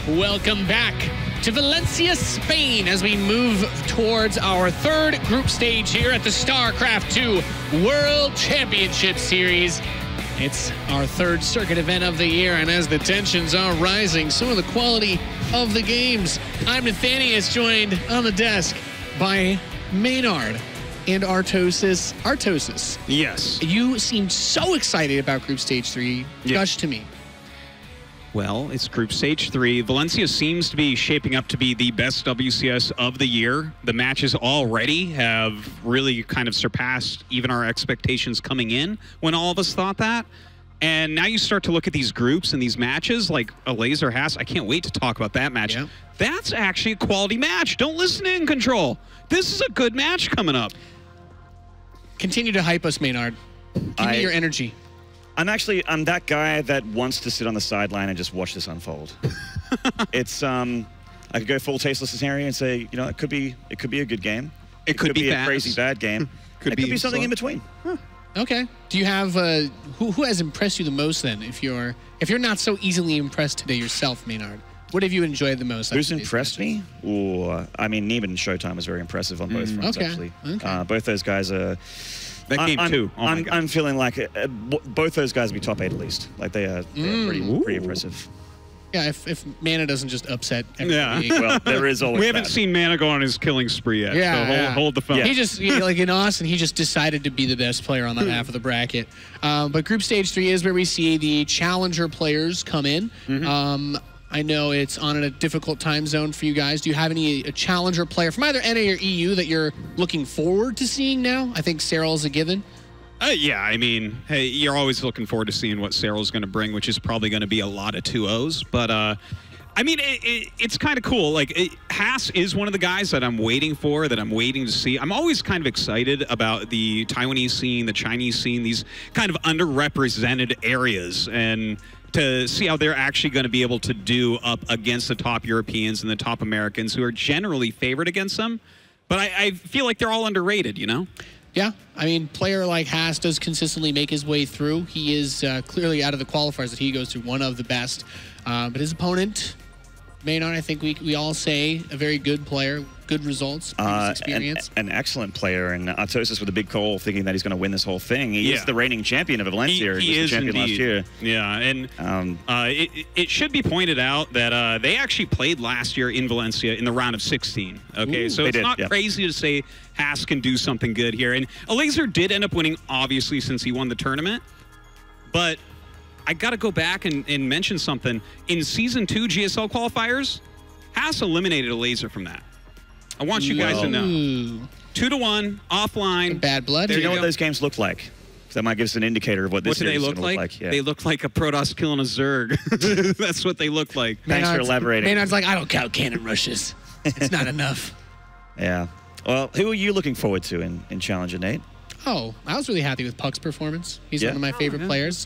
Welcome back to Valencia, Spain, as we move towards our third group stage here at the StarCraft 2 World Championship Series. It's our third circuit event of the year, and as the tensions are rising, so are the quality of the games. I'm Nathanius, joined on the desk by Maynard and Artosis. Artosis. Yes. You seemed so excited about Group Stage 3. Gush to me. Well, it's Group Stage 3. Valencia seems to be shaping up to be the best WCS of the year. The matches already have really kind of surpassed even our expectations coming in when all of us thought that. And now you start to look at these groups and these matches like Elazer Haas. I can't wait to talk about that match. Yeah. That's actually a quality match. Don't listen to In Control. This is a good match coming up. Continue to hype us, Maynard. Give me your energy. I'm that guy that wants to sit on the sideline and just watch this unfold. It's I could go full tasteless scenario and say, you know, it could be a good game. It could be a crazy bad game. It could be something in between. Huh. Okay. Do you have who has impressed you the most then? If you're not so easily impressed today yourself, Maynard, what have you enjoyed the most? Who's impressed me? Ooh, I mean, Neiman and Showtime was very impressive on both fronts, actually. Okay. Both those guys are. That game too. Oh I'm feeling like both those guys will be top 8 at least. Like they're pretty impressive. Yeah, if Mana doesn't just upset everybody. Yeah. Well, there is always We haven't seen Mana go on his killing spree yet, so hold the phone. He just, like in Austin, he just decided to be the best player on that half of the bracket. But Group Stage 3 is where we see the challenger players come in. I know it's on a difficult time zone for you guys. Do you have a challenger player from either NA or EU that you're looking forward to seeing now? I think Cyril's a given. Yeah, I mean, hey, you're always looking forward to seeing what Cyril's going to bring, which is probably going to be a lot of 2-0s. But, I mean, it's kind of cool. Like, Haas is one of the guys that I'm waiting for, that I'm waiting to see. I'm always kind of excited about the Taiwanese scene, the Chinese scene, these kind of underrepresented areas, and to see how they're actually going to be able to do up against the top Europeans and the top Americans who are generally favored against them. But I feel like they're all underrated, you know? Yeah. I mean, player like Haas does consistently make his way through. He is clearly out of the qualifiers that he goes through one of the best. But his opponent, Maynard, I think we all say a very good player, good results, previous experience. An excellent player, and Artosis with a big call, thinking that he's going to win this whole thing. He is the reigning champion of Valencia. He was the champion last year. Yeah, and it should be pointed out that they actually played last year in Valencia in the round of 16. Okay, Ooh, so it's not crazy to say Haas can do something good here. And Elazer did end up winning, obviously, since he won the tournament, but I got to go back and mention something. In Season 2 GSL qualifiers, Haas eliminated Elazer from that. I want you guys to know. 2-1, offline. Bad blood. Do you know what those games look like? That might give us an indicator of what this series is going to look like. Yeah. They look like a Protoss killing a Zerg. That's what they look like. Thanks for elaborating. Maynard's like, I don't count cannon rushes. It's not enough. Yeah. Well, who are you looking forward to in Challenger, Nate? Oh, I was really happy with Puck's performance. He's one of my favorite players.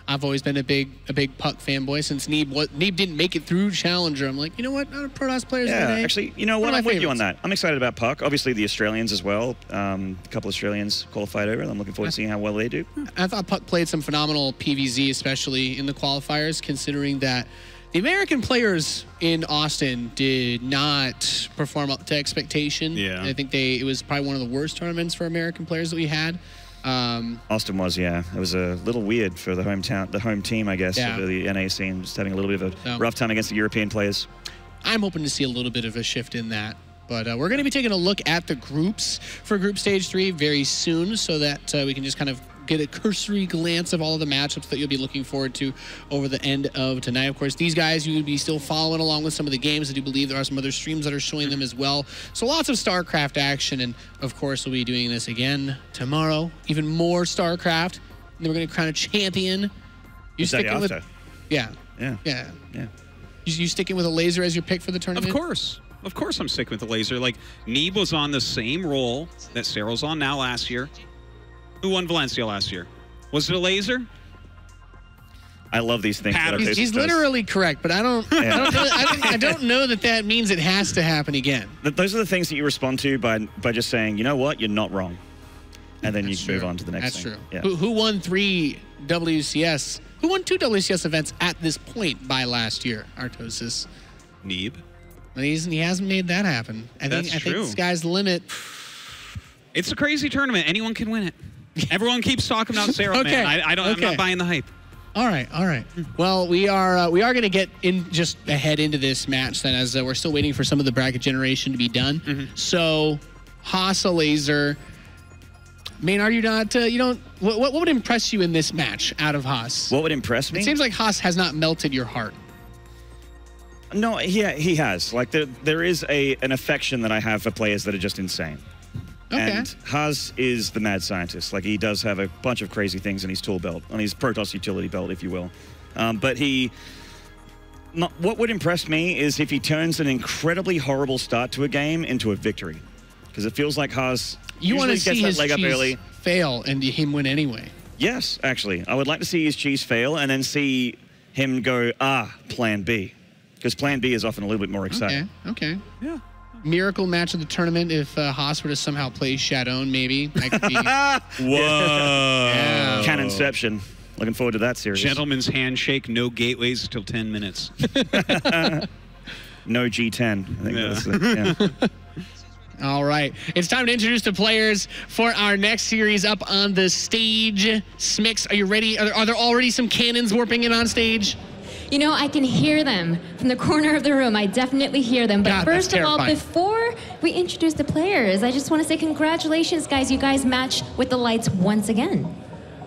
I've always been a big Puck fanboy since Neeb didn't make it through Challenger. I'm like, you know what? Not a Protoss players. Yeah, actually, you know what? I'm with you on that. I'm excited about Puck. Obviously, the Australians as well. A couple Australians qualified over. I'm looking forward to seeing how well they do. I thought Puck played some phenomenal PvZ, especially in the qualifiers, considering that the American players in Austin did not perform up to expectation. Yeah, I think it was probably one of the worst tournaments for American players that we had. Austin was, yeah. It was a little weird for the home team, I guess, for the NA scene, just having a little bit of a rough time against the European players. I'm hoping to see a little bit of a shift in that. But we're going to be taking a look at the groups for Group Stage 3 very soon so that we can just kind of get a cursory glance of all of the matchups that you'll be looking forward to over the end of tonight. Of course, these guys, you would be still following along with some of the games. I do believe there are some other streams that are showing them as well. So lots of StarCraft action, and of course, we'll be doing this again tomorrow. Even more StarCraft. And then we're going to crown a champion. You sticking with? Yeah. You sticking with Elazer as your pick for the tournament? Of course. Of course I'm sticking with Elazer. Like, Neeb was on the same role that Cyril's on now last year. Who won Valencia last year? Was it Elazer? I love these things. He's literally correct, but I don't know that means it has to happen again. Those are the things that you respond to by just saying, you know what, you're not wrong. And then you move on to the next thing. That's true. Yeah. Who won 3 WCS Who won 2 WCS events at this point by last year, Artosis? Neeb. Well, he hasn't made that happen. I think the sky's the limit. It's a crazy tournament. Anyone can win it. Everyone keeps talking about Cyril, man. I'm not buying the hype. All right. Well, we are going to get in just ahead into this match then, as we're still waiting for some of the bracket generation to be done. So, Haas, Elazer, Maynard, you don't. What would impress you in this match out of Haas? What would impress me? It seems like Haas has not melted your heart. No, he has. Like there is an affection that I have for players that are just insane. Okay. And Haas is the mad scientist. Like, he does have a bunch of crazy things in his tool belt, on his Protoss utility belt, if you will. But what would impress me is if he turns an incredibly horrible start to a game into a victory. Because it feels like Haas usually gets that leg up early. Fail and him win anyway. Yes, actually. I would like to see his cheese fail and then see him go, plan B. Because plan B is often a little bit more exciting. Okay. Yeah. Miracle match of the tournament if Haas were to somehow play Shadowne, maybe. That could be... Whoa. Yeah. Canonception. Looking forward to that series. Gentleman's handshake, no gateways till 10 minutes. No G10. I think that's All right. It's time to introduce the players for our next series up on the stage. Smix, are you ready? Are there already some cannons warping in on stage? You know, I can hear them from the corner of the room. I definitely hear them. But first of all, before we introduce the players, I just want to say congratulations, guys. You guys match with the lights once again.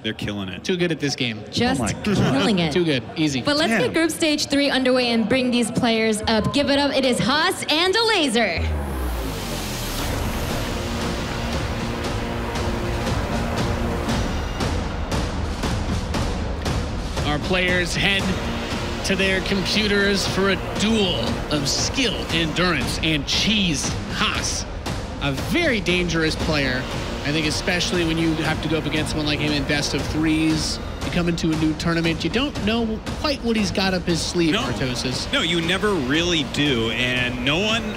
They're killing it. Too good at this game. Just killing it. Too good. Easy. But let's get group stage 3 underway and bring these players up. Give it up. It is Haas and Elazer. Our players head to their computers for a duel of skill, endurance, and cheese. Haas, a very dangerous player. I think especially when you have to go up against someone like him in best of 3s. You come into a new tournament, you don't know quite what he's got up his sleeve, Artosis. No, you never really do, and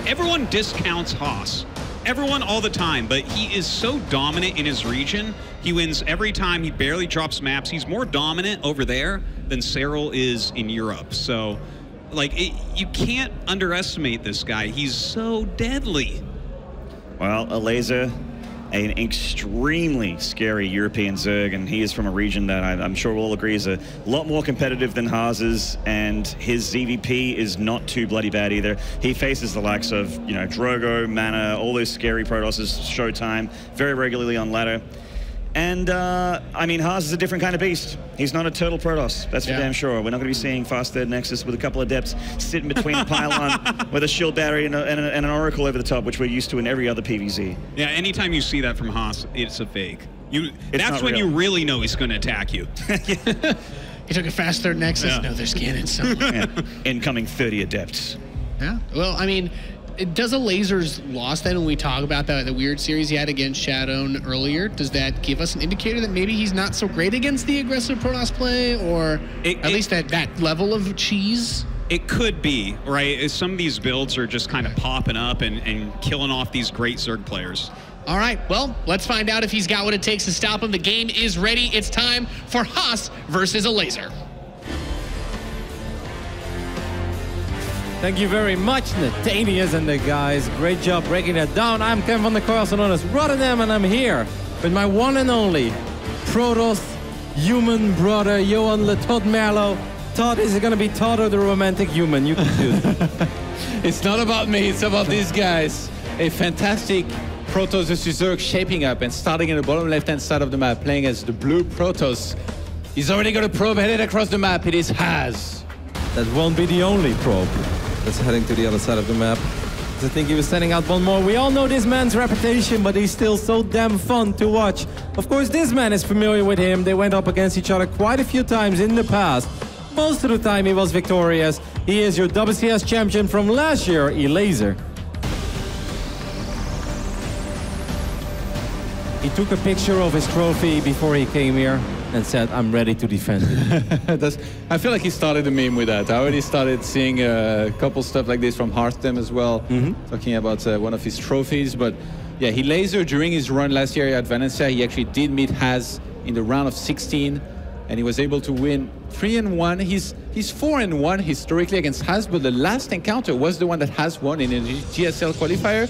everyone discounts Haas. Everyone all the time, but he is so dominant in his region. He wins every time. He barely drops maps. He's more dominant over there than Cyril is in Europe. So, you can't underestimate this guy. He's so deadly. Well, Elazer, an extremely scary European Zerg, and he is from a region that I'm sure we'll all agree is a lot more competitive than Haas's, and his ZVP is not too bloody bad either. He faces the likes of, Drogo, Mana, all those scary Protosses, Showtime, very regularly on ladder. And, Haas is a different kind of beast. He's not a turtle Protoss, that's for damn sure. We're not going to be seeing fast third Nexus with a couple of Adepts sitting between a pylon with a shield battery and an Oracle over the top, which we're used to in every other PvZ. Yeah, anytime you see that from Haas, it's a fake. That's when you really know he's going to attack you. He took a fast third Nexus. Yeah. No, there's cannons somewhere. Incoming 30 Adepts. Yeah, well, does Elazer's loss then, when we talk about the weird series he had against Shadowne earlier, does that give us an indicator that maybe he's not so great against the aggressive Protoss play, or at least at that level of cheese? It could be, right? Some of these builds are just kind of popping up and killing off these great Zerg players. All right, well, let's find out if he's got what it takes to stop him. The game is ready. It's time for Haas versus Elazer. Thank you very much, Nathanias and the guys. Great job breaking that down. I'm Ken van der Kooi, also known as Rotterdam, and I'm here with my one and only Protoss human brother, Johan Le Todd Merlo. Todd, is it going to be Todd or the romantic human? You can choose. It's not about me, it's about these guys. A fantastic Protoss versus Zerg shaping up and starting in the bottom left-hand side of the map, playing as the blue Protoss. He's already got a probe headed across the map. It is Haas. That won't be the only probe that's heading to the other side of the map. I think he was sending out one more. We all know this man's reputation, but he's still so damn fun to watch. Of course, this man is familiar with him. They went up against each other quite a few times in the past. Most of the time he was victorious. He is your WCS champion from last year, Elazer. He took a picture of his trophy before he came here and said, I'm ready to defend it. I feel like he started the meme with that. I already started seeing a couple stuff like this from Hearthstone as well, talking about one of his trophies. But yeah, Elazer, during his run last year at Valencia, he actually did meet Haas in the round of 16, and he was able to win 3-1. He's 4-1 historically against Has, but the last encounter was the one that Has won in a GSL qualifier,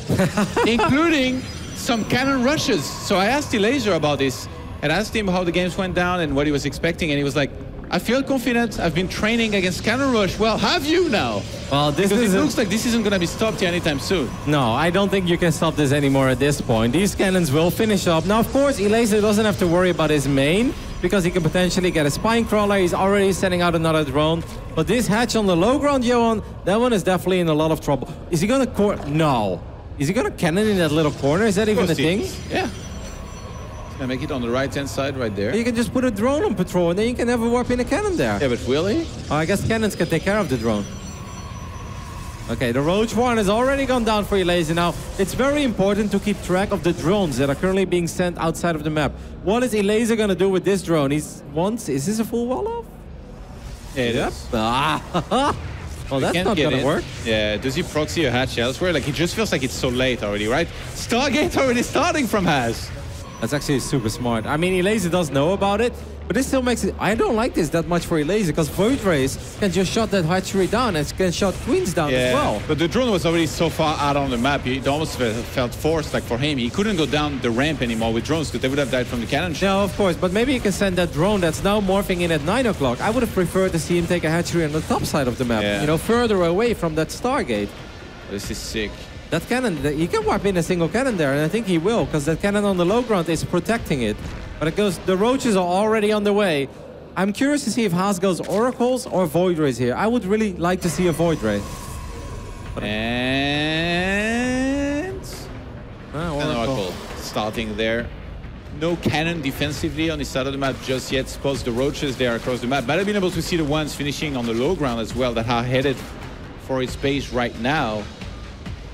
including some cannon rushes. So I asked Elazer about this and asked him how the games went down and what he was expecting, and he was like, I feel confident. I've been training against cannon rush. Well, have you now? Well, because it looks like this isn't going to be stopped here anytime soon. No, I don't think you can stop this anymore at this point. These cannons will finish up. Now, of course, Elazer doesn't have to worry about his main because he can potentially get a spine crawler. He's already sending out another drone. But this hatch on the low ground, Johan, that one is definitely in a lot of trouble. Is he going to... No. Is he going to cannon in that little corner? Is that even a thing? Yeah. Gonna make it on the right-hand side right there. You can just put a drone on patrol and then you can never warp in a cannon there. Yeah, but will he? I guess cannons can take care of the drone. Okay, the Roach one has already gone down for Elazer. Now, it's very important to keep track of the drones that are currently being sent outside of the map. What is Elazer gonna do with this drone? Is this a full wall off? Yeah, it is. Well, that's not gonna work. Yeah, does he proxy a hatch elsewhere? Like, it just feels like it's so late already, right? Stargate already starting from Has. That's actually super smart. I mean, Elazer does know about it, but this still makes it... I don't like this that much for Elazer, because Void Rays can just shot that hatchery down and can shot Queens down as well. But the drone was already so far out on the map, it almost felt forced. Like for him, he couldn't go down the ramp anymore with drones, because they would have died from the cannon shot. No, of course, but maybe you can send that drone that's now morphing in at 9 o'clock. I would have preferred to see him take a hatchery on the top side of the map, you know, further away from that Stargate. This is sick. That cannon, he can warp in a single cannon there, and I think he will, because that cannon on the low ground is protecting it. But it goes, the Roaches are already on the way. I'm curious to see if Haas goes Oracles or Void Rays here. I would really like to see a Void Ray. And... Oracle starting there. No cannon defensively on the side of the map just yet. Suppose the Roaches there across the map. But I've been able to see the ones finishing on the low ground as well that are headed for its base right now.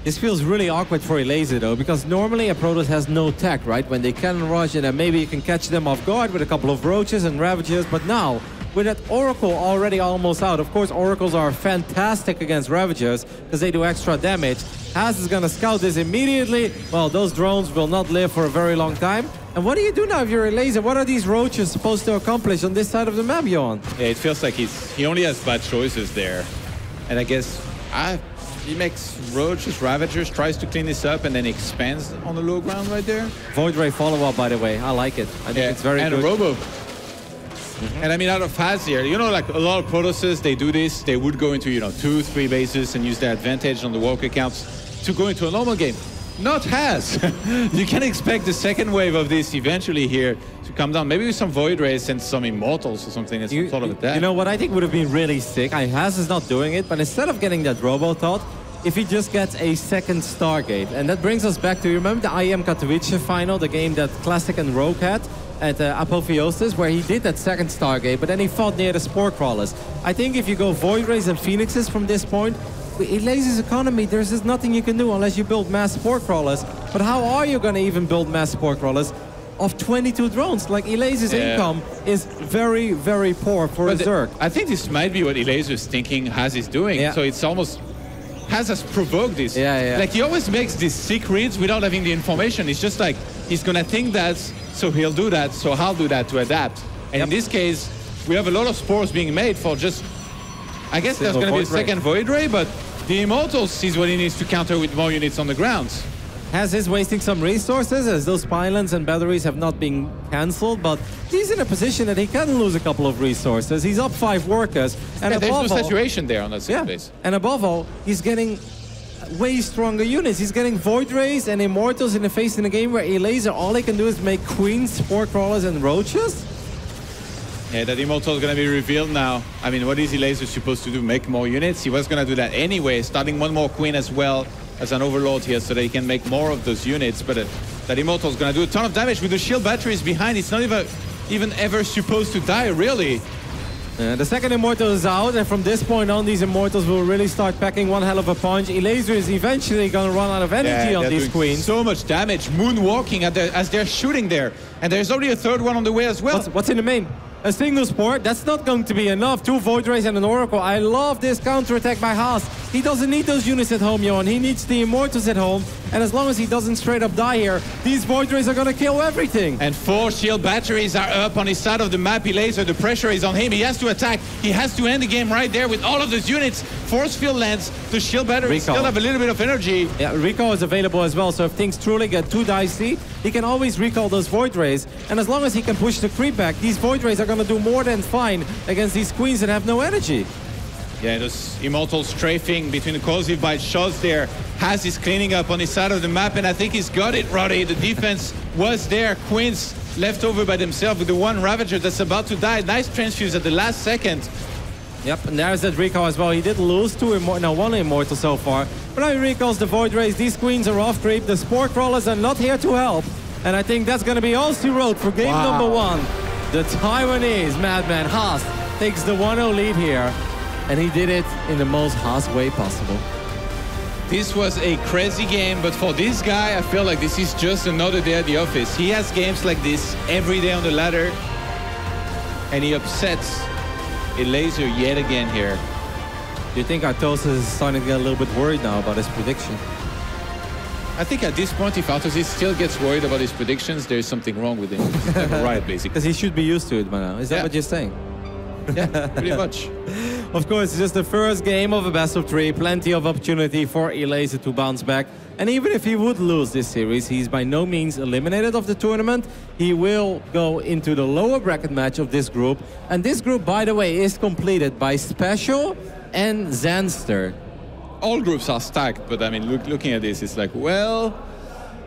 This feels really awkward for Elazer though, because normally a Protoss has no tech, right? When they cannon rush and then maybe you can catch them off guard with a couple of Roaches and Ravagers, but now, with that Oracle already almost out, of course Oracles are fantastic against Ravagers because they do extra damage. Haas is gonna scout this immediately. Well, those drones will not live for a very long time. And what do you do now if you're Elazer? What are these Roaches supposed to accomplish on this side of the map, Johan? Yeah, it feels like he only has bad choices there. And I guess he makes Roaches, Ravagers, tries to clean this up, and then expands on the low ground right there. Void Ray follow-up, by the way. I like it. I think it's very good. And a Robo. And I mean, out of Has here, you know, like a lot of Protosses, they do this. They would go into, you know, 2-3 bases and use their advantage on the walker counts to go into a normal game. Not Has. You can expect the second wave of this eventually here to come down. Maybe with some Void Rays and some Immortals or something that's sort of that. You know what I think would have been really sick? Has is not doing it, but instead of getting that Robo-Tot, if he just gets a second Stargate. And that brings us back to, you remember the IEM Katowice final, the game that Classic and Rogue had at Apotheosis, where he did that second Stargate, but then he fought near the Spore Crawlers. I think if you go Void Rays and Phoenixes from this point, with Elazer's economy, there's just nothing you can do unless you build mass Spore Crawlers. But how are you going to even build mass Spore Crawlers of 22 drones? Like, Elazer's income is very, very poor for a Zerg. I think this might be what Elazer's thinking Has is doing. Yeah. So it's almost... Has provoked this. Like, he always makes these sick reads without having the information. It's just like, he's going to think that, so he'll do that, so I'll do that to adapt. And in this case, we have a lot of spores being made for just... I guess there's going to be a second Void Ray, but the Immortals is what he needs to counter with more units on the ground. Has is wasting some resources, as those pylons and batteries have not been cancelled, but he's in a position that he can lose a couple of resources. He's up 5 workers. And there's no saturation there on that same base. And above all, he's getting way stronger units. He's getting Void Rays and Immortals in the face in a game where Elazer, all he can do is make Queens, Spore Crawlers, and Roaches. Yeah, that Immortal is going to be revealed now. I mean, what is Elazer supposed to do? Make more units? He was going to do that anyway, starting one more Queen as well as an Overlord here so that he can make more of those units. But that Immortal is going to do a ton of damage with the shield batteries behind. It's not even ever supposed to die, really. The second Immortal is out, and from this point on, these Immortals will really start packing one hell of a punch. Elazer is eventually going to run out of energy on these Queens. So much damage, moonwalking as they're shooting there. And there's already a third one on the way as well. What's in the main? a single sport, that's not going to be enough. 2 Void Rays and an Oracle. I love this counterattack by Haas. He doesn't need those units at home, Johan. He needs the Immortals at home. And as long as he doesn't straight up die here, these Void Rays are going to kill everything. And 4 shield batteries are up on his side of the map. Elazer, the pressure is on him. He has to attack. He has to end the game right there with all of those units. Force field lands. The shield batteries still have a little bit of energy. Yeah, recall is available as well. So if things truly get too dicey, he can always recall those Void Rays. And as long as he can push the creep back, these Void Rays are going to do more than fine against these queens that have no energy. Yeah, those Immortals strafing between the corrosive bite shots there. Has his cleaning up on his side of the map, and I think he's got it, Roddy. The defense was there. Queens left over by themselves with the 1 Ravager that's about to die. Nice transfuse at the last second. Yep, and there's that recall as well. He did lose 1 Immortal so far. But now he recalls the Void Rays. These queens are off creep. The Spore Crawlers are not here to help. And I think that's going to be all she wrote for game number 1. The Taiwanese madman Haas takes the 1-0 lead here. And he did it in the most Haas way possible. This was a crazy game, but for this guy, I feel like this is just another day at the office. He has games like this every day on the ladder, and he upsets Elazer yet again here. Do you think Artosis is starting to get a little bit worried now about his prediction? I think at this point, if Artosis still gets worried about his predictions, there's something wrong with him. He's never right, basically. Because he should be used to it by now. Is that what you're saying? Yeah, pretty much. Of course, it's just the first game of a best of 3. Plenty of opportunity for Elazer to bounce back. And even if he would lose this series, he's by no means eliminated of the tournament. He will go into the lower bracket match of this group. And this group, by the way, is completed by Special and Zanster. All groups are stacked, but I mean, looking at this, it's like, well,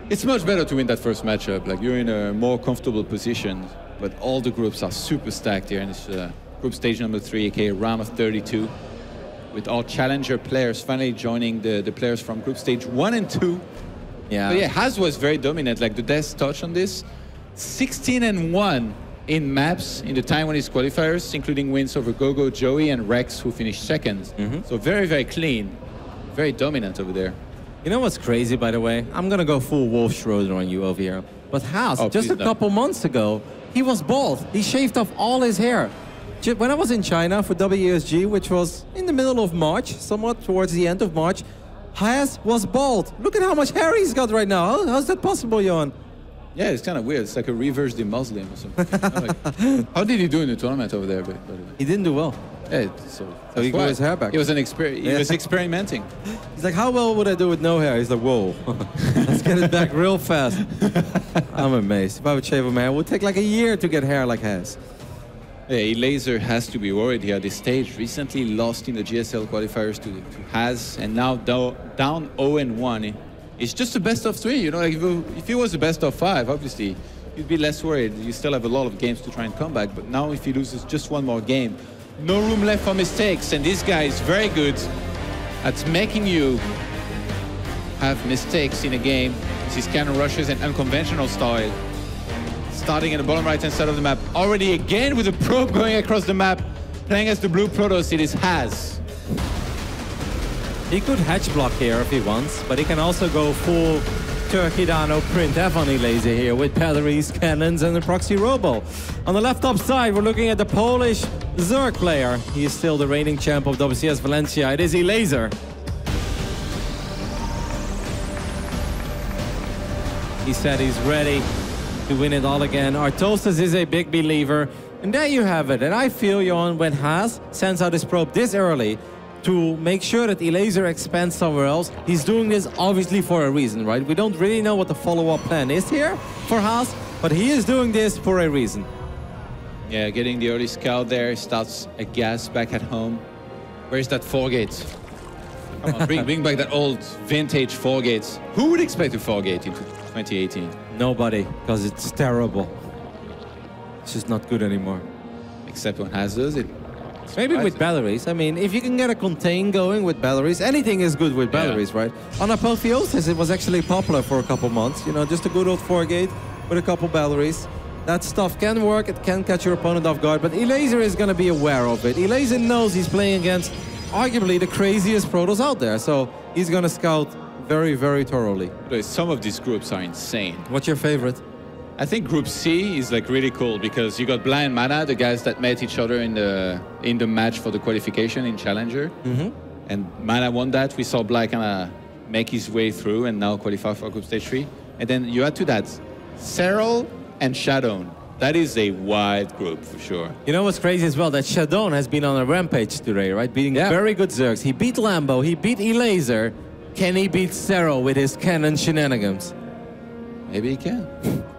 it's much better to win that first matchup. Like, you're in a more comfortable position. But all the groups are super stacked here in this group stage number 3, aka round of 32, with all challenger players finally joining the players from group stage 1 and 2. Yeah. But yeah, Haz was very dominant. Like the Death touch on this, 16-1 in maps in the Taiwanese qualifiers, including wins over Gogo, Joey, and Rex, who finished second. So very, very clean, very dominant over there. You know what's crazy, by the way? I'm gonna go full Wolf Schroeder on you over here. But Haz, just a couple months ago, he was bald. He shaved off all his hair. When I was in China for WSG, which was in the middle of March, somewhat towards the end of March, Haz was bald. Look at how much hair he's got right now. How's that possible, Johan? Yeah, it's kind of weird. It's like a reverse Muslim or something. How did he do in the tournament over there? He didn't do well. Yeah, so he grew his hair back. He was he was experimenting. He's like, how well would I do with no hair? He's like, whoa, let's get it back real fast. I'm amazed. If I would shave my hair, it would take like a year to get hair like Haz. Yeah, Elazer has to be worried here at this stage. Recently lost in the GSL qualifiers to Haz, and now down 0-1. It's just a best of 3, you know. Like if it was a best of 5, obviously, you'd be less worried. You still have a lot of games to try and come back. But now if he loses just one more game, no room left for mistakes. And this guy is very good at making you have mistakes in a game. This is cannon rushes and unconventional style. Starting at the bottom right-hand side of the map. Already again with a probe going across the map. Playing as the blue Protoss, it is Haz. He could hatch block here if he wants, but he can also go full Turkey Dano print F on Elazer here with batteries, cannons, and a proxy robo. On the left top side, we're looking at the Polish Zerg player. He is still the reigning champ of WCS Valencia. It is Elazer. He said he's ready to win it all again. Artosis is a big believer. And there you have it. And I feel, Johan, when Haz sends out his probe this early to make sure that Elazer expands somewhere else, he's doing this obviously for a reason, right? We don't really know what the follow-up plan is here for Haz, but he is doing this for a reason. Yeah, getting the early scout there, starts a gas back at home. Where's that 4-gate? Come on, bring back that old vintage 4-gates. Who would expect a 4-gate into 2018? Nobody, because it's terrible. It's just not good anymore. Except when Haz does it. Maybe with batteries. I mean, if you can get a contain going with batteries, anything is good with batteries, right? On Apotheosis, it was actually popular for a couple months. You know, just a good old 4-gate with a couple batteries. That stuff can work, it can catch your opponent off guard, but Elazer is going to be aware of it. Elazer knows he's playing against arguably the craziest Protoss out there, so he's going to scout very, very thoroughly. Some of these groups are insane. What's your favorite? I think Group C is like really cool because you got Bla and Mana, the guys that met each other in the match for the qualification in Challenger. And Mana won that. We saw Bla kind of make his way through and now qualify for Group Stage 3. And then you add to that Cyril and Shadowne. That is a wide group for sure. You know what's crazy as well? That Shadowne has been on a rampage today, right? Beating very good Zergs. He beat Lambo, he beat Elazer. Can he beat Cyril with his cannon shenanigans? Maybe he can.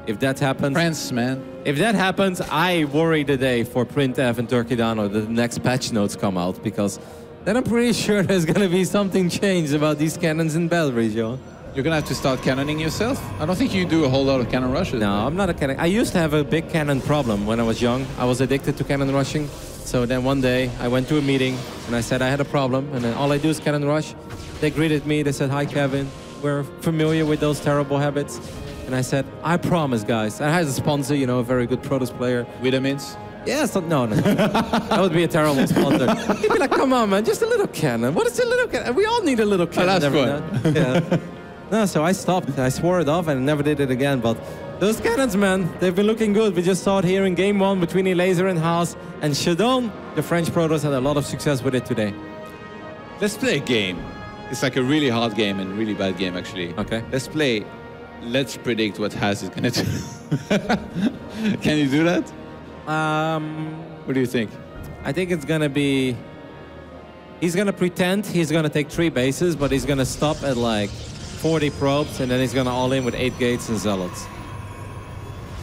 If that happens... France, man. If that happens, I worry today for Printf and Turkidano that the next patch notes come out, because then I'm pretty sure there's going to be something changed about these cannons in Belgrade, Joe. You're going to have to start cannoning yourself? I don't think you do a whole lot of cannon rushes. No, I'm not a cannon. I used to have a big cannon problem when I was young. I was addicted to cannon rushing. So then one day I went to a meeting and I said I had a problem. And then all I do is cannon rush. They greeted me. They said, "Hi, Kevin. We're familiar with those terrible habits." And I said, "I promise, guys." I had a sponsor, you know, a very good Protoss player. Vitamins? Yeah, no. That would be a terrible sponsor. He'd be like, "Come on, man, just a little cannon. What is a little cannon? We all need a little cannon." Last one. Yeah. No, so I stopped. I swore it off and never did it again. But those cannons, man, they've been looking good. We just saw it here in Game 1 between Elazer and Haas. And Shadowne, the French Protoss, had a lot of success with it today. Let's play a game. It's like a really hard game and really bad game, actually. Okay. Let's predict what Haas is going to do. Can you do that? What do you think? I think it's going to be... He's going to pretend he's going to take 3 bases, but he's going to stop at like 40 probes, and then he's going to all in with 8 gates and zealots.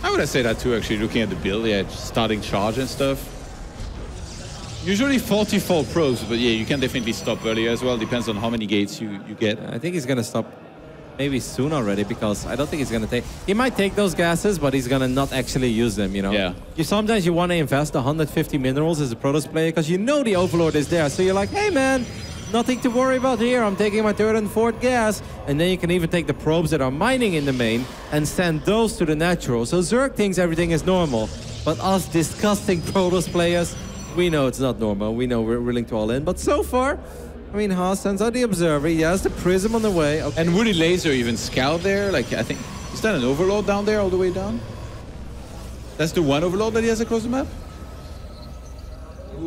I would say that too, actually, looking at the build, yeah, starting charge and stuff. Usually 44 probes, but yeah, you can definitely stop earlier as well. Depends on how many gates you get. I think he's going to stop maybe soon already, because I don't think he's going to take... He might take those gases, but he's going to not actually use them, you know? Yeah. Sometimes you want to invest 150 minerals as a Protoss player, because you know the Overlord is there. So you're like, "Hey, man, nothing to worry about here. I'm taking my 3rd and 4th gas." And then you can even take the probes that are mining in the main and send those to the natural. So Zerg thinks everything is normal. But us disgusting Protoss players, we know it's not normal. We know we're willing to all in. But so far, I mean, Haas sends out the Observer. He has the Prism on the way. Okay. And would Elazer even scout there? Like, I think, is that an Overlord down there all the way down? That's the one Overlord that he has across the map?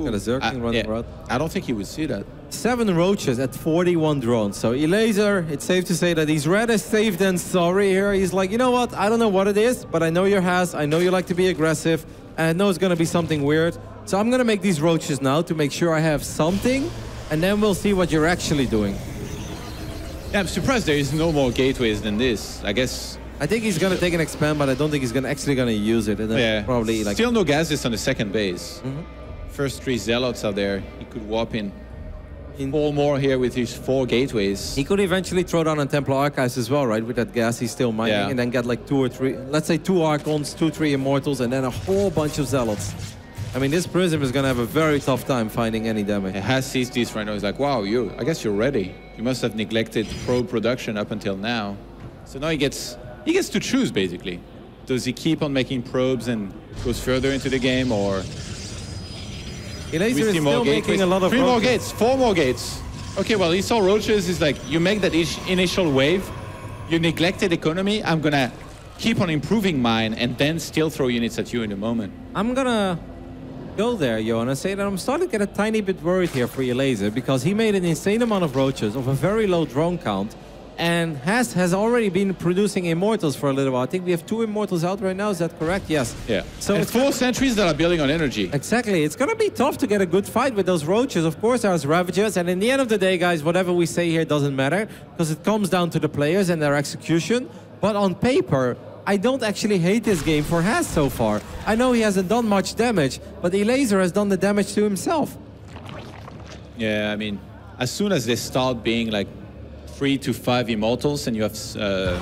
Got a Zerg running around. I don't think he would see that. 7 roaches at 41 drones. So Elazer, it's safe to say that he's rather safe than sorry here. He's like, "You know what? I don't know what it is, but I know you're Haas. I know you like to be aggressive. And I know it's going to be something weird. So I'm going to make these roaches now to make sure I have something. And then we'll see what you're actually doing." Yeah, I'm surprised there is no more gateways than this. I guess... I think he's going to take an expand, but I don't think he's actually going to use it. And then probably like... Still no gases on the second base. First 3 zealots are there. He could warp in 4 more here with his 4 gateways. He could eventually throw down on Templar Archives as well, right? With that gas he's still mining, and then get like 2 or 3, let's say 2 Archons, 2, 3 Immortals, and then a whole bunch of zealots. I mean, this Prism is going to have a very tough time finding any damage. Haas sees this right now. He's like, "Wow, I guess you're ready. You must have neglected probe production up until now." So now he gets to choose, basically. Does he keep on making probes and goes further into the game, or... Elazer is still making a lot of 3 more gates, 4 more gates. Okay, well, he saw roaches. He's like, you make that initial wave, you neglected economy, I'm going to keep on improving mine and then still throw units at you in a moment. I'm going to go there, Johan, and say that I'm starting to get a tiny bit worried here for Elazer, because he made an insane amount of roaches of a very low drone count, and has already been producing Immortals for a little while. I think we have 2 Immortals out right now, is that correct? Yes. Yeah. So it's 4 sentries that are building on energy. Exactly. It's going to be tough to get a good fight with those roaches. Of course, there's Ravagers, and in the end of the day, guys, whatever we say here doesn't matter, because it comes down to the players and their execution. But on paper, I don't actually hate this game for Haas so far. I know he hasn't done much damage, but Elazer has done the damage to himself. Yeah, I mean, as soon as they start being like 3 to 5 Immortals and you have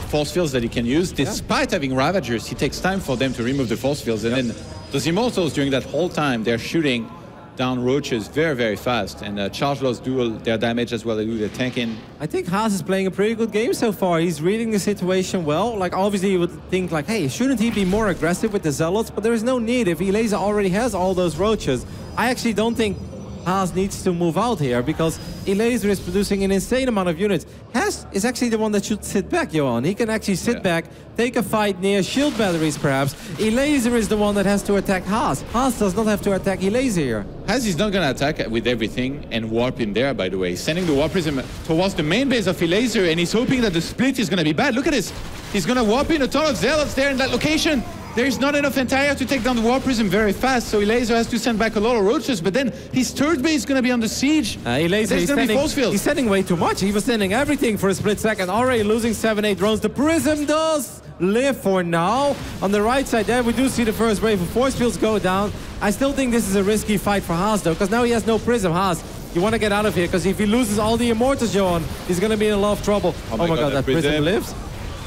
force fields that he can use, despite having Ravagers, it takes time for them to remove the force fields. And then those Immortals, during that whole time, they're shooting down roaches very, very fast. And charge loss do their damage as well. They do their tanking. I think Haas is playing a pretty good game so far. He's reading the situation well. Like, obviously, you would think, like, hey, shouldn't he be more aggressive with the Zealots? But there is no need. If Elazer already has all those roaches, I actually don't think Haas needs to move out here because Elazer is producing an insane amount of units. Haas is actually the one that should sit back, Johan. He can actually sit back, take a fight near shield batteries perhaps. Elazer is the one that has to attack Haas. Haas does not have to attack Elazer here. Haas is not going to attack with everything and warp in there, by the way. He's sending the warp prism towards the main base of Elazer, and he's hoping that the split is going to be bad. Look at this. He's going to warp in a ton of zealots there in that location. There's not enough Entire to take down the warp prism very fast, so Elazer has to send back a lot of roaches, but then his third base is going to be under siege. Elazer is going to be force field. He's sending way too much. He was sending everything for a split second, already losing 7-8 drones. The prism does live for now. On the right side there, we do see the first wave of force fields go down. I still think this is a risky fight for Haas, though, because now he has no prism. Haas, you want to get out of here, because if he loses all the Immortals, Johan, he's going to be in a lot of trouble. Oh my god, that prism lives?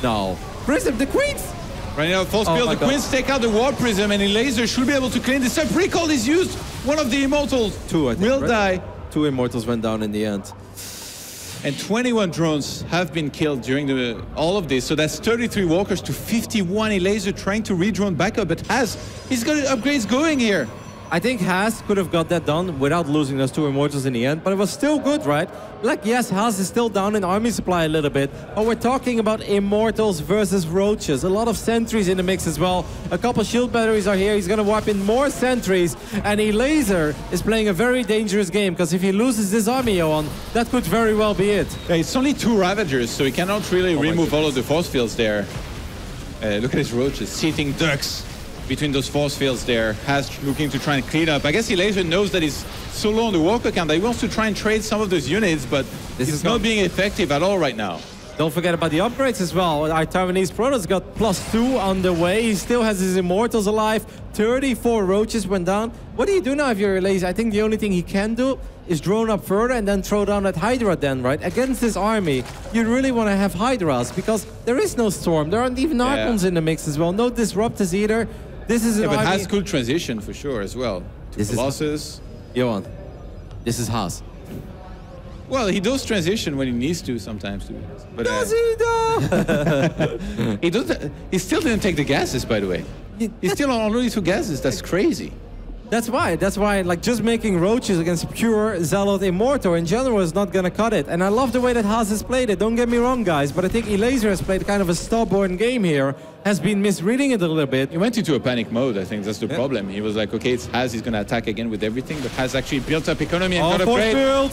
No. Prism, the Queens! Right now, force field, the Queens take out the Warp Prism, and Elazer should be able to clean this up. Recall is used. One of the Immortals will die. 2 Immortals went down in the end. And 21 drones have been killed during all of this. So that's 33 walkers to 51. Elazer trying to re-drone back up, but he's got upgrades going here. I think Haas could have got that done without losing those 2 Immortals in the end, but it was still good, right? Like, yes, Haas is still down in army supply a little bit, but we're talking about Immortals versus Roaches. A lot of sentries in the mix as well. A couple shield batteries are here. He's going to warp in more sentries, and Elazer is playing a very dangerous game, because if he loses this army, Johan, that could very well be it. Yeah, it's only 2 Ravagers, so he cannot really remove all of the force fields there. Look at his Roaches, sitting ducks between those force fields there. Haas looking to try and clean up. I guess Elazer knows that he's so low on the walker count that he wants to try and trade some of those units, but it's not being effective at all right now. Don't forget about the upgrades as well. Our Taiwanese Protoss got +2 on the way. He still has his Immortals alive. 34 Roaches went down. What do you do now if you're Elazer? I think the only thing he can do is drone up further and then throw down that Hydra then, right? Against this army, you really want to have Hydras, because there is no Storm. There aren't even Archons in the mix as well. No Disruptors either. This is an but army. Haas could transition for sure as well. This Colossus. Johan, this is Haas. Well, he does transition when he needs to sometimes. But, does he though? He still didn't take the gases, by the way. He's still on only 2 gases. That's crazy. That's why, like, just making Roaches against pure Zealot Immortal in general is not gonna cut it. And I love the way that Haas has played it, don't get me wrong, guys, but I think Elazer has played kind of a stubborn game here, has been misreading it a little bit. He went into a panic mode, I think that's the problem. He was like, okay, it's Haas, he's gonna attack again with everything, but Haas actually built up economy and got a trade.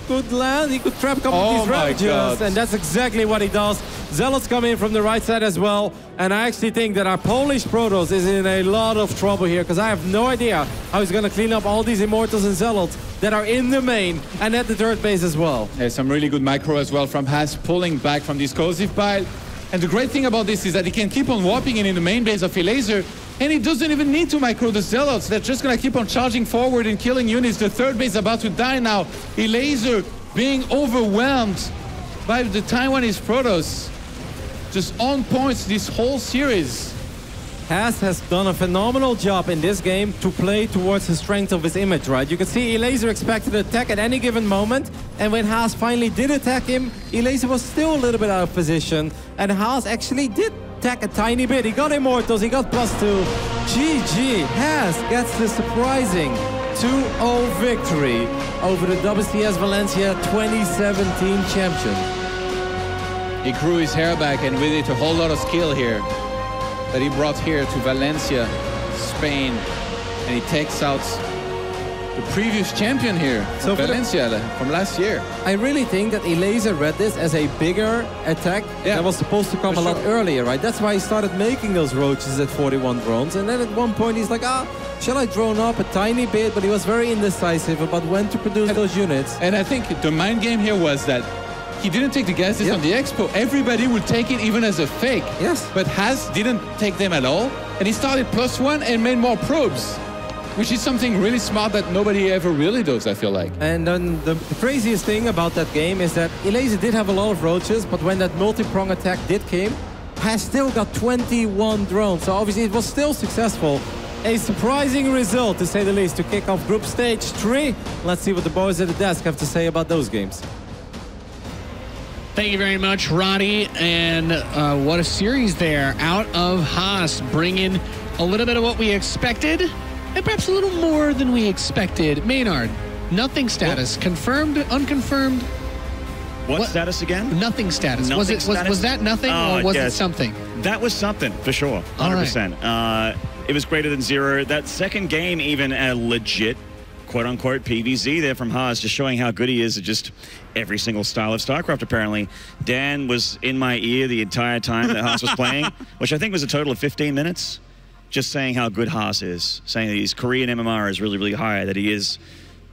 Good land. He could trap a couple of these Ravagers, and that's exactly what he does. Zealots come in from the right side as well, and I actually think that our Polish Protoss is in a lot of trouble here, because I have no idea how he's going to clean up all these Immortals and Zealots that are in the main and at the third base as well. There's some really good micro as well from Haas, pulling back from this corrosive pile. And the great thing about this is that he can keep on warping in the main base of Elazer, and he doesn't even need to micro the Zealots. They're just going to keep on charging forward and killing units. The third base is about to die now. Elazer being overwhelmed by the Taiwanese Protoss. Just on points this whole series. Haas has done a phenomenal job in this game to play towards the strength of his image, right? You can see Elazer expected to attack at any given moment, and when Haas finally did attack him, Elazer was still a little bit out of position, and Haas actually did attack a tiny bit. He got Immortals, he got +2. GG, Haas gets the surprising 2-0 victory over the WCS Valencia 2017 champion. He grew his hair back, and with it a whole lot of skill here that he brought here to Valencia, Spain, and he takes out the previous champion here, so Valencia, from last year. I really think that Elazer read this as a bigger attack that was supposed to come a lot earlier, right? That's why he started making those Roaches at 41 drones, and then at one point he's like, shall I drone up a tiny bit? But he was very indecisive about when to produce those units. And I think the mind game here was that he didn't take the gases on the expo. Everybody would take it even as a fake. Yes. But Haas didn't take them at all. And he started +1 and made more probes, which is something really smart that nobody ever really does, I feel like. And then the craziest thing about that game is that Elazer did have a lot of Roaches, but when that multi-prong attack did came, Haas still got 21 drones. So obviously it was still successful. A surprising result, to say the least, to kick off Group Stage 3. Let's see what the boys at the desk have to say about those games. Thank you very much, Roddy. And what a series there out of Haas, bringing a little bit of what we expected, and perhaps a little more than we expected. Maynard, Nothing status. Confirmed, unconfirmed. What status again? Nothing status. Nothing Was that nothing or was it something? That was something, for sure. 100%. Right. It was greater than 0. That second game, even a legit, quote-unquote, PvZ there from Haas, just showing how good he is at just every single style of StarCraft, apparently. Dan was in my ear the entire time that Haas was playing, which I think was a total of 15 minutes, just saying how good Haas is, saying that his Korean MMR is really, really high, that he is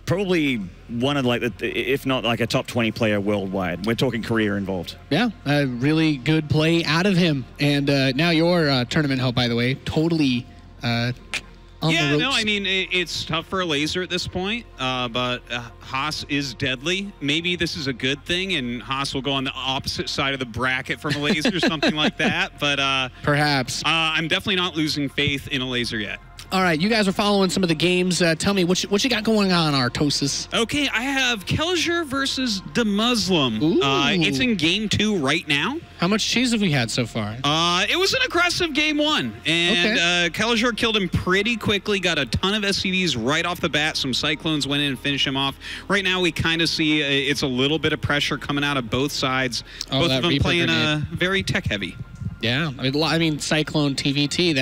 probably one of, like, if not like a top 20 player worldwide. We're talking career involved. Yeah, a really good play out of him. And now your tournament help, by the way, totally yeah, no, I mean, it's tough for Elazer at this point, but Haas is deadly. Maybe this is a good thing, and Haas will go on the opposite side of the bracket from Elazer, something like that. But perhaps. I'm definitely not losing faith in Elazer yet. All right, you guys are following some of the games. Tell me, what you got going on, Artosis? Okay, I have Elazer versus the Muslim. It's in game 2 right now. How much cheese have we had so far? It was an aggressive game 1, and Elazer killed him pretty quickly, got a ton of SCVs right off the bat. Some Cyclones went in and finished him off. Right now, we kind of see it's a little bit of pressure coming out of both sides. Both of them playing very tech-heavy. Yeah, I mean, Cyclone TVT,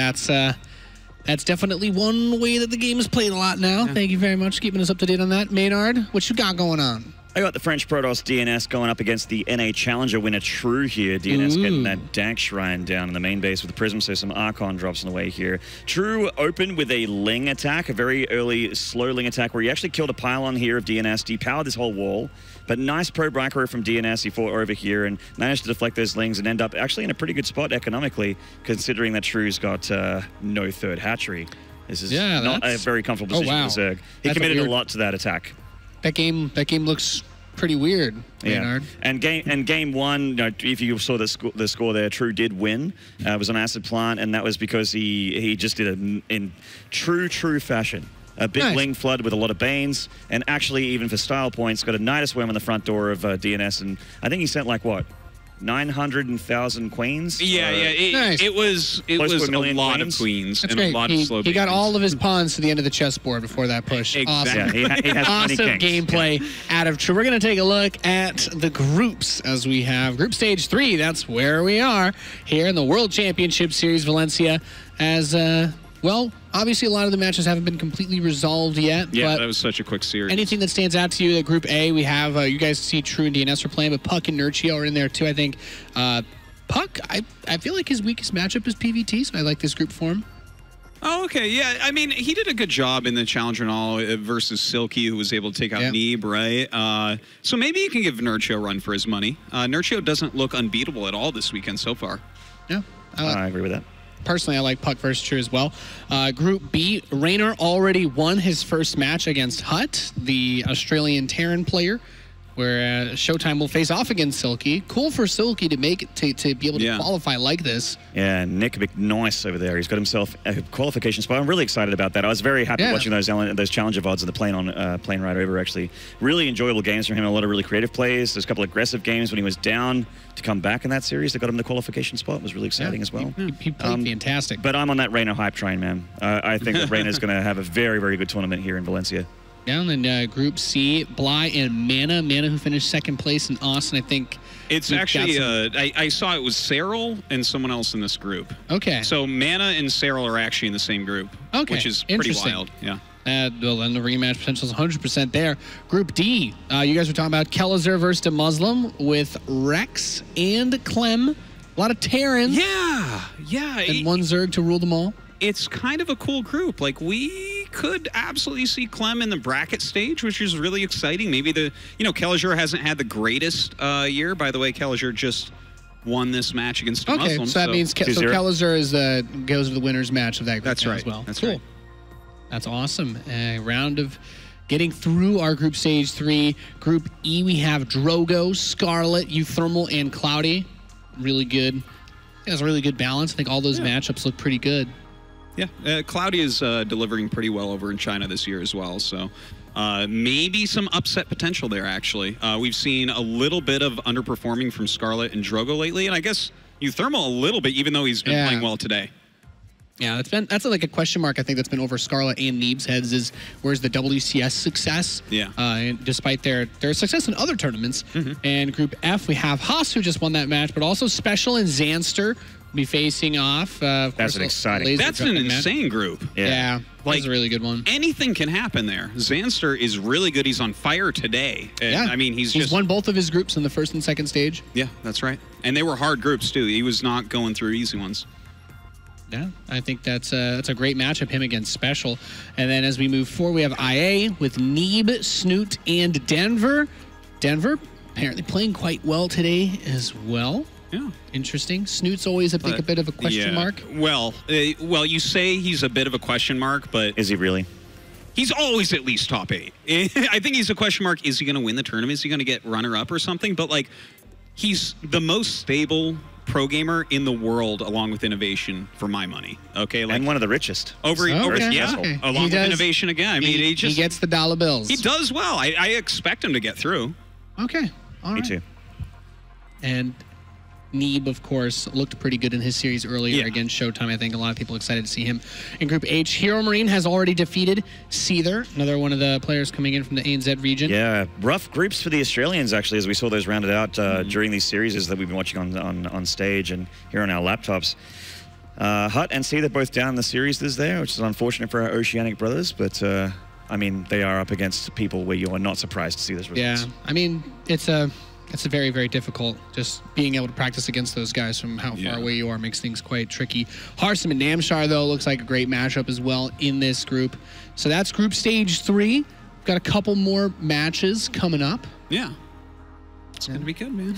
that's definitely one way that the game is played a lot now. Yeah. Thank you very much for keeping us up to date on that. Maynard, what you got going on? I got the French Protoss DNS going up against the NA Challenger winner True here. DNS getting that Dank Shrine down in the main base with the Prism, so some Archon drops on the way here. True opened with a Ling attack, a very early slow Ling attack where he actually killed a pylon here of DNS, depowered this whole wall. But nice pro micro from DNS. He fought over here and managed to deflect those Lings and end up actually in a pretty good spot economically, considering that True's got no third hatchery. This is not a very comfortable position for Zerg. He committed a lot to that attack. That game looks pretty weird, Maynard. Yeah. And game 1, you know, if you saw the score there, True did win. It was on Acid Plant, and that was because he just did it in true fashion. A big Ling flood with a lot of Banes, and actually, even for style points, got a Nidus Worm on the front door of DNS, and I think he sent like, what, 900,000 Queens? Yeah, it was a lot of Queens. That's and great. A lot of slow he got all of his pawns to the end of the chessboard before that push. Exactly. Awesome. Yeah, he has awesome gameplay out of True. We're going to take a look at the groups as we have Group Stage 3. That's where we are here in the World Championship Series Valencia as... well, obviously a lot of the matches haven't been completely resolved yet. Yeah, but that was such a quick series. Anything that stands out to you at Group A, we have, you guys see True and DNS are playing, but Puck and Nurchio are in there too, I think. Puck, I feel like his weakest matchup is PvT, so I like this group for him. Oh, okay. Yeah, I mean, he did a good job in the Challenger and all versus Silky, who was able to take out Neeb, right? So maybe you can give Nurchio a run for his money. Nurchio doesn't look unbeatable at all this weekend so far. Yeah. I agree with that. Personally, I like Puck versus True as well. Group B, Raynor already won his first match against Hut, the Australian Terran player, where Showtime will face off against Silky. Cool for Silky to make it to be able to qualify like this. Yeah, Nick McNice over there. He's got himself a qualification spot. I'm really excited about that. I was very happy watching those Challenger VODs of the plane ride over, actually. Really enjoyable games from him. A lot of really creative plays. There's a couple of aggressive games when he was down to come back in that series. They got him the qualification spot. It was really exciting as well. He played fantastic. But I'm on that Raynor hype train, man. I think that Raynor's going to have a very, very good tournament here in Valencia. Down in Group C, Bly and Mana. Mana, who finished second place in Austin, I think. It's actually, I saw it was Cyril and someone else in this group. Okay. So Mana and Cyril are actually in the same group. Okay. Which is pretty wild. Yeah. Well, and the rematch potential is 100% there. Group D, you guys were talking about Elazer versus the Muslim with Rex and Clem. A lot of Terrans. Yeah. And one Zerg to rule them all. It's kind of a cool group. Like, we could absolutely see Clem in the bracket stage, which is really exciting. Maybe Elazer hasn't had the greatest year. By the way, Elazer just won this match against the Muslim. So that means Elazer goes to the winner's match of that group. That's right. As well. That's cool. Right. That's awesome. A round of getting through our Group Stage 3. Group E, we have Drogo, Scarlet, Euthermal, and Cloudy. Really good. It has a really good balance. I think all those matchups look pretty good. Yeah, Cloudy is delivering pretty well over in China this year as well, so maybe some upset potential there, actually. We've seen a little bit of underperforming from Scarlet and Drogo lately, and I guess Euthermal a little bit, even though he's been playing well today. Yeah, that's like a question mark. I think that's been over Scarlet and Neeb's heads is where's the WCS success? Yeah. And despite their success in other tournaments. And Group F, we have Haas who just won that match, but also Special and Xanster will be facing off. That's an exciting. That's an insane group. Yeah. Like, that's a really good one. Anything can happen there. Xanster is really good. He's on fire today. And, yeah. I mean, he's just won both of his groups in the first and second stage. Yeah, that's right. And they were hard groups too. He was not going through easy ones. Yeah, I think that's a great matchup, him against Special. And then as we move forward, we have IA with Neeb, Snoot, and Denver. Denver apparently playing quite well today as well. Yeah. Interesting. Snoot's always a bit of a question mark. Well, you say he's a bit of a question mark, but... Is he really? He's always at least top 8. I think he's a question mark. Is he going to win the tournament? Is he going to get runner-up or something? But, like, he's the most stable pro gamer in the world, along with Innovation, for my money. Okay, like, and one of the richest. Along with Innovation again. I mean, he gets the dollar bills. He does well. I expect him to get through. Okay, all right. Me too. And Neeb, of course, looked pretty good in his series earlier against Showtime. I think a lot of people excited to see him in Group H. Hero Marine has already defeated Seether, another one of the players coming in from the ANZ region. Yeah, rough groups for the Australians, actually, as we saw those rounded out during these series that we've been watching on stage and here on our laptops. Hut and Seether both down in the series there, which is unfortunate for our Oceanic brothers, but I mean, they are up against people where you are not surprised to see those results. Yeah, I mean, it's a very, very difficult. Just being able to practice against those guys from how far away you are makes things quite tricky. Harsam and Namshar, though, looks like a great matchup as well in this group. So that's Group Stage 3. We've got a couple more matches coming up. Yeah. It's going to be good, man.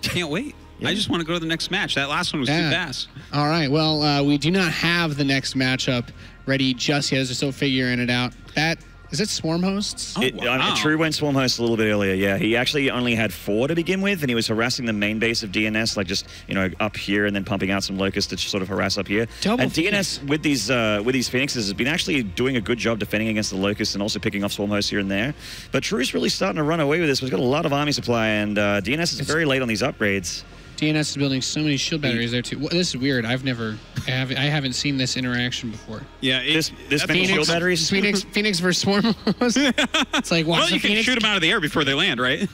Can't wait. I just want to go to the next match. That last one was too fast. All right. Well, we do not have the next matchup ready just yet as we're still figuring it out. Is it Swarm Hosts? True went Swarm Hosts a little bit earlier, yeah. He actually only had 4 to begin with, and he was harassing the main base of DNS, like just, up here and then pumping out some Locusts to sort of harass up here. And DNS, with these Phoenixes, has been actually doing a good job defending against the Locusts and also picking off Swarm Hosts here and there. But True's really starting to run away with this. We've got a lot of army supply, and DNS is very late on these upgrades. DNS is building so many shield batteries there too. This is weird. I haven't seen this interaction before. Yeah, this many shield batteries. Phoenix versus Swarm. It's like, well, you can shoot them out of the air before they land, right?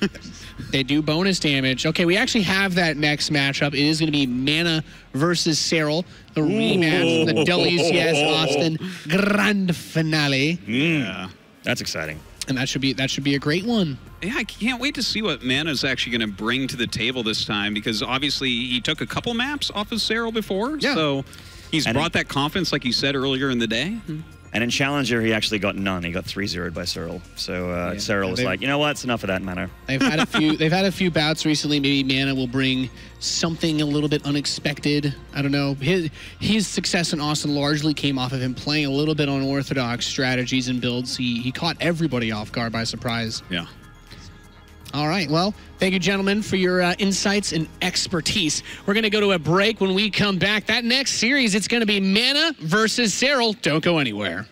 They do bonus damage. Okay, we actually have that next matchup. It is going to be Mana versus Cyril, the rematch from the WCS Austin Grand Finale. Yeah, that's exciting. And that should be a great one. Yeah, I can't wait to see what Mana's actually going to bring to the table this time, because obviously he took a couple maps off of Cyril before, so he's brought that confidence, like you said earlier in the day. And in Challenger, he actually got none. He got 3-0'd by Cyril. So Cyril was like, you know what? It's enough of that, Mana. They've had a few bouts recently. Maybe Mana will bring something a little bit unexpected. I don't know. His success in Austin largely came off of him playing a little bit unorthodox strategies and builds. He caught everybody off guard by surprise. Yeah. All right. Well, thank you, gentlemen, for your insights and expertise. We're going to go to a break. When we come back, that next series, it's going to be Mana versus Cyril. Don't go anywhere.